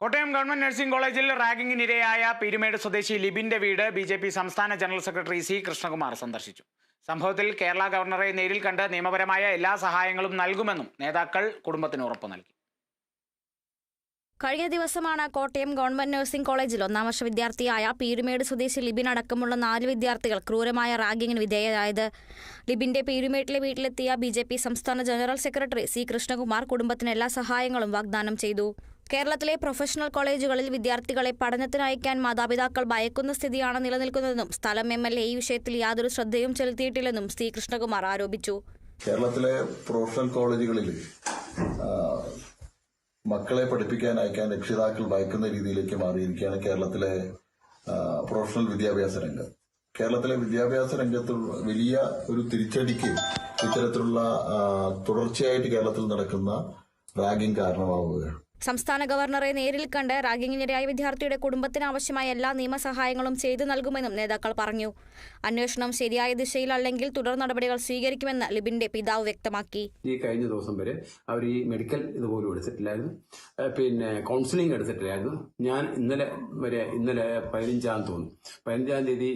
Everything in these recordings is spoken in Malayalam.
കോട്ടയം ഗവൺമെന്റ് നഴ്സിംഗ് കോളേജിൽ റാഗിങ്ങിനിരയായ പീരുമേട് സ്വദേശി ലിബിന്റെ വീട് ബി.ജെ.പി. സംസ്ഥാന ജനറൽ സെക്രട്ടറി സി കൃഷ്ണകുമാർ സന്ദർശിച്ചു. സംഭവത്തിൽ കേരള ഗവർണറെ നേരിൽ കണ്ട് നിയമപരമായ എല്ലാ സഹായങ്ങളും നൽകുമെന്നും നേതാക്കൾ കുടുംബത്തിന് ഉറപ്പു നൽകി. കഴിഞ്ഞ ദിവസമാണ് കോട്ടയം ഗവൺമെന്റ് നഴ്സിംഗ് കോളേജിൽ 1ാം വർഷ വിദ്യാർത്ഥിയായ പീരുമേട് സ്വദേശി ലിബിൻ അടക്കമുള്ള 4 വിദ്യാർത്ഥികൾ ക്രൂരമായ റാഗിങ്ങിന് വിധേയരായത്. ലിബിന്റെ പീരുമേട്ടിലെ വീട്ടിലെത്തിയ ബി.ജെ.പി. സംസ്ഥാന ജനറൽ സെക്രട്ടറി സി കൃഷ്ണകുമാർ കുടുംബത്തിന് എല്ലാ സഹായങ്ങളും വാഗ്ദാനം ചെയ്തു. കേരളത്തിലെ പ്രൊഫഷണൽ കോളേജുകളിൽ വിദ്യാർത്ഥികളെ പഠനത്തിനയക്കാൻ മാതാപിതാക്കൾ ഭയക്കുന്ന സ്ഥിതിയാണ് നിലനിൽക്കുന്നതെന്നും സ്ഥലം എം.എൽ.എ ഈ വിഷയത്തിൽ യാതൊരു ശ്രദ്ധയും ചെലുത്തിയിട്ടില്ലെന്നും സി കൃഷ്ണകുമാർ ആരോപിച്ചു. കേരളത്തിലെ പ്രൊഫഷണൽ കോളേജുകളിൽ മക്കളെ പഠിപ്പിക്കാൻ അയക്കാൻ രക്ഷിതാക്കൾ ഭയക്കുന്ന രീതിയിലേക്ക് മാറിയിരിക്കുകയാണ് കേരളത്തിലെ പ്രൊഫഷണൽ വിദ്യാഭ്യാസ രംഗം. കേരളത്തിലെ വിദ്യാഭ്യാസ രംഗത്ത് വലിയ ഒരു തിരിച്ചടിക്ക് ഇത്തരത്തിലുള്ള തുടർച്ചയായിട്ട് കേരളത്തിൽ നടക്കുന്ന റാഗിംഗ് കാരണമാവുകയാണ്. സംസ്ഥാന ഗവർണറെ നേരിൽ കണ്ട് റാഗിങ്ങിനിരയായ വിദ്യാർത്ഥിയുടെ കുടുംബത്തിന് ആവശ്യമായ എല്ലാ നിയമസഹായങ്ങളും ചെയ്തു നൽകുമെന്നും നേതാക്കൾ പറഞ്ഞു. അന്വേഷണം ശരിയായ ദിശയിലല്ലെങ്കിൽ തുടർ നടപടികൾ സ്വീകരിക്കുമെന്ന് ലിബിന്റെ പിതാവ് വ്യക്തമാക്കി. ഈ കഴിഞ്ഞ ദിവസം വരെ അവർ ഈ മെഡിക്കൽ ഇതുപോലും എടുത്തിട്ടില്ലായിരുന്നു, പിന്നെ കൗൺസിലിംഗ് എടുത്തിട്ടില്ലായിരുന്നു. ഞാൻ ഇന്നലെ 15-ആം തോന്നുന്നു 15-ആം തീയതി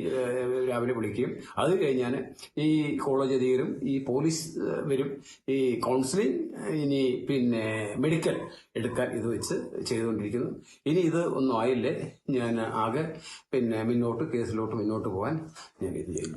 രാവിലെ വിളിക്കുകയും അത് കഴിഞ്ഞാൽ ഈ കോളേജ് അധികരും ഈ പോലീസ് വരും ഈ കൗൺസിലിംഗ് ഇനി പിന്നെ മെഡിക്കൽ എടുക്കാൻ ഇത് വെച്ച് ചെയ്തുകൊണ്ടിരിക്കുന്നു. ഇനി ഇത് ഒന്നും ആയില്ലേ ഞാൻ ആകെ കേസിലോട്ട് മുന്നോട്ട് പോകാൻ ഞാൻ ഇത് ചെയ്യുന്നു.